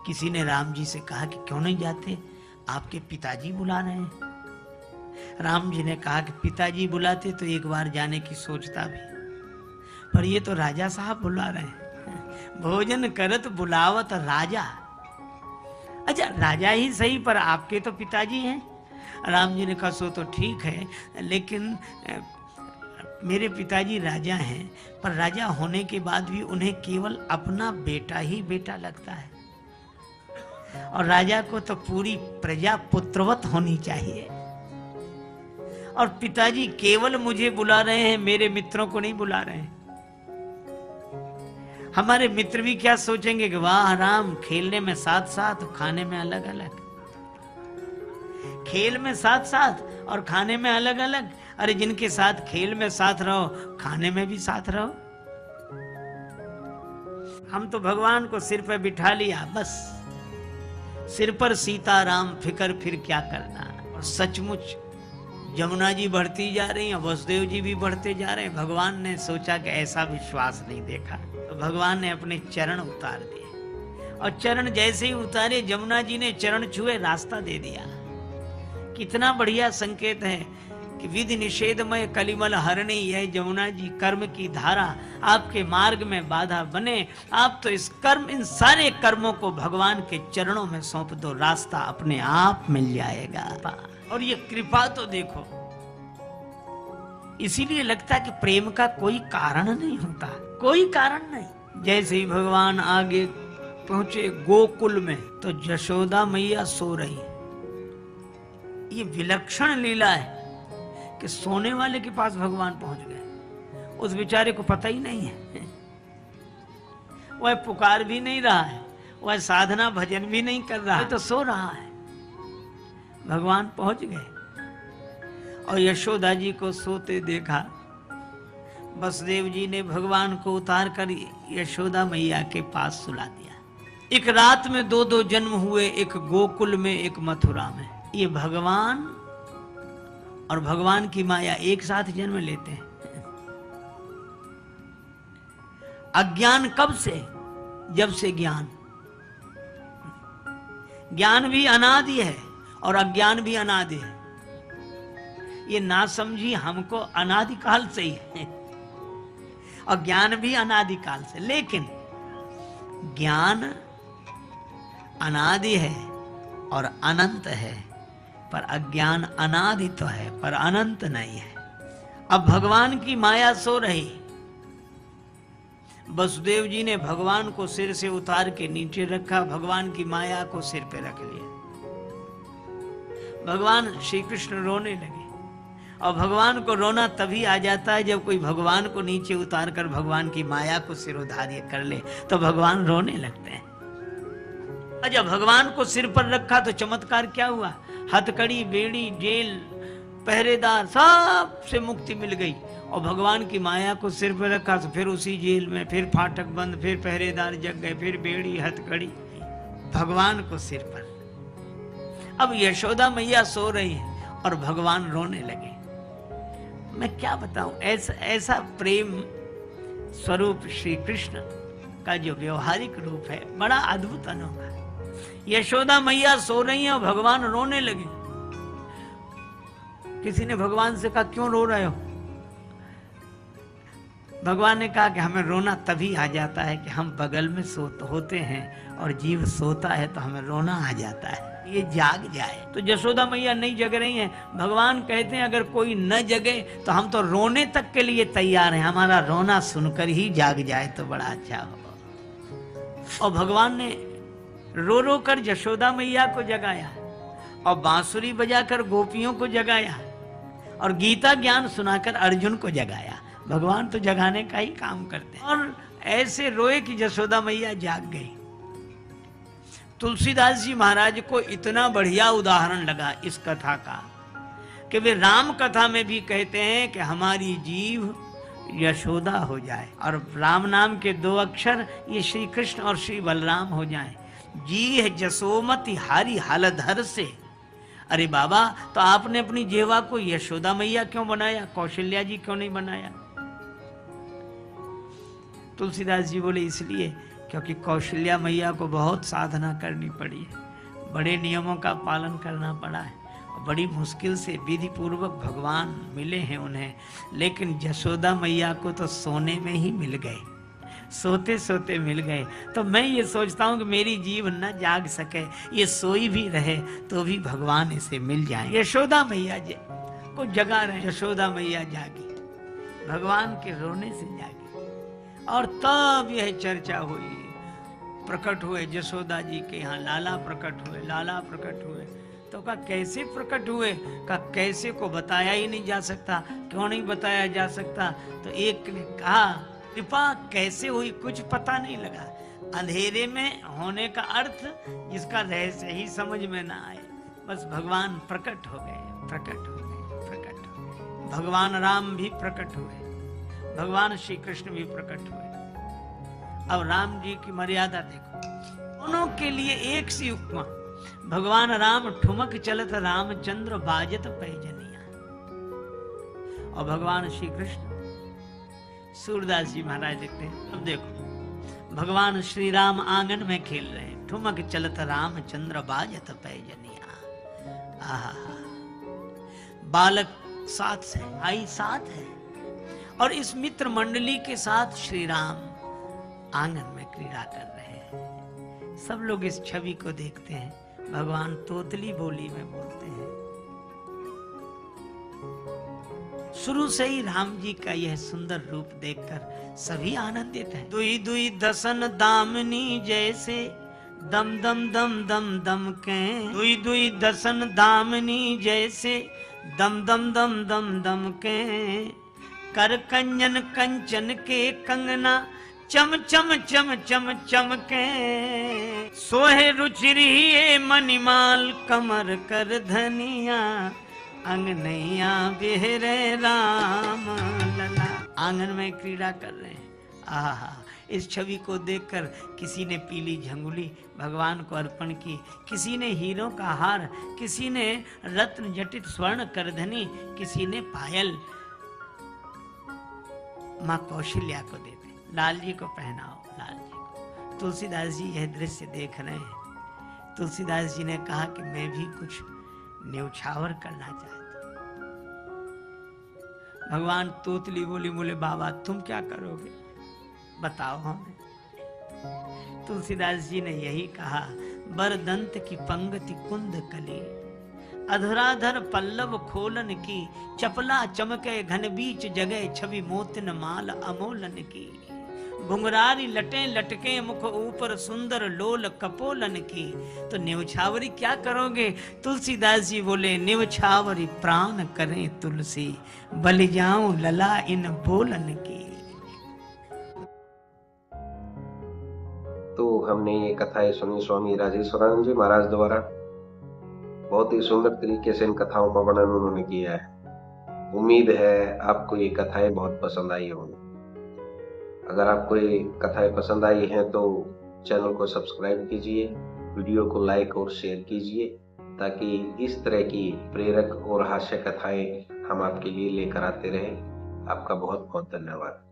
किसी ने राम जी से कहा कि क्यों नहीं जाते, आपके पिताजी बुला रहे हैं। राम जी ने कहा कि पिताजी बुलाते तो एक बार जाने की सोचता भी, पर ये तो राजा साहब बुला रहे हैं। भोजन करत बुलावत राजा। अच्छा राजा ही सही, पर आपके तो पिताजी हैं। राम जी ने कहा सो तो ठीक है, लेकिन मेरे पिताजी राजा हैं, पर राजा होने के बाद भी उन्हें केवल अपना बेटा ही बेटा लगता है, और राजा को तो पूरी प्रजा पुत्रवत होनी चाहिए। और पिताजी केवल मुझे बुला रहे हैं, मेरे मित्रों को नहीं बुला रहे हैं। हमारे मित्र भी क्या सोचेंगे कि वाह राम, खेलने में साथ साथ, खाने में अलग अलग। खेल में साथ साथ और खाने में अलग अलग। अरे जिनके साथ खेल में साथ रहो, खाने में भी साथ रहो। हम तो भगवान को सिर पर बिठा लिया, बस सिर पर सीताराम, फिकर फिर क्या करना। और सचमुच जमुना जी बढ़ती जा रही हैं, वसुदेव जी भी बढ़ते जा रहे हैं। भगवान ने सोचा कि ऐसा विश्वास नहीं देखा, तो भगवान ने अपने चरण उतार दिए। और चरण जैसे ही उतारे, जमुना जी ने चरण छुए, रास्ता दे दिया। कितना बढ़िया संकेत है कि विधि निषेधमय कलिमल हरणी, यह जमुना जी कर्म की धारा आपके मार्ग में बाधा बने। आप तो इस कर्म, इन सारे कर्मों को भगवान के चरणों में सौंप दो, रास्ता अपने आप मिल जाएगा। और ये कृपा तो देखो, इसीलिए लगता कि प्रेम का कोई कारण नहीं होता, कोई कारण नहीं। जैसे ही भगवान आगे पहुंचे गोकुल में, तो यशोदा मैया सो रही। ये विलक्षण लीला है कि सोने वाले के पास भगवान पहुंच गए। उस बेचारे को पता ही नहीं है, वह पुकार भी नहीं रहा है, वह साधना भजन भी नहीं कर रहा है, तो सो रहा है। भगवान पहुंच गए और यशोदा जी को सोते देखा। वसुदेव जी ने भगवान को उतार कर यशोदा मैया के पास सुला दिया। एक रात में दो दो जन्म हुए, एक गोकुल में, एक मथुरा में। ये भगवान और भगवान की माया एक साथ जन्म लेते हैं। अज्ञान कब से? जब से ज्ञान। ज्ञान भी अनादि है और अज्ञान भी अनादि है। ये ना समझी हमको अनादिकाल से ही है, और ज्ञान भी अनादिकाल से। लेकिन ज्ञान अनादि है और अनंत है, पर अज्ञान अनादि तो है पर अनंत नहीं है। अब भगवान की माया सो रही। वसुदेव जी ने भगवान को सिर से उतार के नीचे रखा, भगवान की माया को सिर पे रख लिया। भगवान श्री कृष्ण रोने लगे। और भगवान को रोना तभी आ जाता है जब कोई भगवान को नीचे उतार कर भगवान की माया को सिरोधार्य कर ले, तो भगवान रोने लगते हैं। और जब भगवान को सिर पर रखा तो चमत्कार क्या हुआ? हथकड़ी, बेड़ी, जेल, पहरेदार, सब से मुक्ति मिल गई। और भगवान की माया को सिर पर रखा तो फिर उसी जेल में, फिर फाटक बंद, फिर पहरेदार जग गए, फिर बेड़ी, हथकड़ी, भगवान को सिर पर। अब यशोदा मैया सो रही है और भगवान रोने लगे। मैं क्या बताऊं, ऐसा प्रेम स्वरूप श्री कृष्ण का जो व्यवहारिक रूप है, बड़ा अद्भुत अनोखा। यशोदा मैया सो रही है और भगवान रोने लगे। किसी ने भगवान से कहा क्यों रो रहे हो? भगवान ने कहा कि हमें रोना तभी आ जाता है कि हम बगल में होते हैं और जीव सोता है तो हमें रोना आ जाता है, ये जाग जाए। तो यशोदा मैया नहीं जग रही हैं। भगवान कहते हैं अगर कोई न जगे तो हम तो रोने तक के लिए तैयार हैं, हमारा रोना सुनकर ही जाग जाए तो बड़ा अच्छा हो। और भगवान ने रो रो कर यशोदा मैया को जगाया, और बांसुरी बजाकर गोपियों को जगाया, और गीता ज्ञान सुनाकर अर्जुन को जगाया। भगवान तो जगाने का ही काम करते हैं। और ऐसे रोए कि यशोदा मैया जाग गई। तुलसीदास जी महाराज को इतना बढ़िया उदाहरण लगा इस कथा का कि वे राम कथा में भी कहते हैं कि हमारी जीव यशोदा हो जाए, और राम नाम के 2 अक्षर ये श्री कृष्ण और श्री बलराम हो जाएं। जी है जसोमति हारी हालधर से। अरे बाबा, तो आपने अपनी जेवा को यशोदा मैया क्यों बनाया, कौशल्या जी क्यों नहीं बनाया? तुलसीदास जी बोले इसलिए क्योंकि कौशल्या मैया को बहुत साधना करनी पड़ी है, बड़े नियमों का पालन करना पड़ा है, बड़ी मुश्किल से विधि पूर्वक भगवान मिले हैं उन्हें। लेकिन यशोदा मैया को तो सोने में ही मिल गए, सोते सोते मिल गए। तो मैं ये सोचता हूँ कि मेरी जीव न जाग सके, ये सोई भी रहे तो भी भगवान इसे मिल जाए। यशोदा मैया जी को जगा रहे, यशोदा मैया जागी, भगवान के रोने से जागी। और तब यह चर्चा हुई, प्रकट हुए यशोदा जी के यहाँ लाला प्रकट हुए, लाला प्रकट हुए। तो कहा कैसे प्रकट हुए? कहा कैसे को बताया ही नहीं जा सकता। क्यों नहीं बताया जा सकता? तो एक ने कहा कृपा कैसे हुई कुछ पता नहीं लगा। अंधेरे में होने का अर्थ जिसका रहस्य ही समझ में ना आए, बस भगवान प्रकट हो गए, प्रकट हो गए, प्रकट हो गए। भगवान राम भी प्रकट हुए, भगवान श्री कृष्ण भी प्रकट हुए। अब राम जी की मर्यादा देखो, दोनों के लिए एक सी उपमा। भगवान राम ठुमक चलत रामचंद्र बाजत पैजनिया, और भगवान श्री कृष्ण सूरदास जी महाराज लिखते हैं। अब देखो भगवान श्री राम आंगन में खेल रहे हैं, ठुमक चलत रामचंद्र बाजत पैजनिया। आहा, बालक साथ है, भाई साथ है, और इस मित्र मंडली के साथ श्री राम आंगन में क्रीड़ा कर रहे हैं। सब लोग इस छवि को देखते हैं। भगवान तोतली बोली में बोलते हैं। शुरू से ही राम जी का यह सुंदर रूप देखकर सभी आनंदित हैं। दुई दुई दसन दामनी जैसे दम दम दम दम दम के, दुई दुई दसन दामनी जैसे दम दम दम दम दम के, कर कंजन कंचन के कंगना चम चम चम चम चम के, सोहे रुचिरिये मणिमाल कमर कर धनिया, अंगनैया बेहरे राम लला। आंगन में क्रीड़ा कर रहे हैं। आहा, इस छवि को देखकर किसी ने पीली झंगुली भगवान को अर्पण की, किसी ने हीरों का हार, किसी ने रत्न जटित स्वर्ण करधनी, किसी ने पायल माँ कौशल्या को दे दे, लाल जी को पहनाओ, लाल जी को। तुलसीदास जी यह दृश्य देख रहे हैं। तुलसीदास जी ने कहा कि मैं भी कुछ न्यौछावर करना चाहता। भगवान तोतली बोली, बोले बाबा तुम क्या करोगे, बताओ हमें। तुलसीदास जी ने यही कहा, बरदंत की पंगति कुंद कली, अधराधर पल्लव खोलन की, चपला चमके घन बीच जगह, छवि मोतिन माल अमोलन की, घुंघरारी लटे लटके मुख ऊपर, सुंदर लोल कपोलन की। तो न्यौछावरी क्या करोगे? तुलसीदास जी बोले, न्यौछावरी प्राण करें तुलसी, बलि जाऊं लला इन बोलन की। तो हमने ये कथाएं सुनी स्वामी राजेश्वरानंद जी महाराज द्वारा। बहुत ही सुंदर तरीके से इन कथाओं का वर्णन उन्होंने किया है। उम्मीद है आपको ये कथाएं बहुत पसंद आई होंगी। अगर आपको ये कथाएं पसंद आई हैं तो चैनल को सब्सक्राइब कीजिए, वीडियो को लाइक और शेयर कीजिए, ताकि इस तरह की प्रेरक और हास्य कथाएं हम आपके लिए लेकर आते रहें। आपका बहुत बहुत धन्यवाद।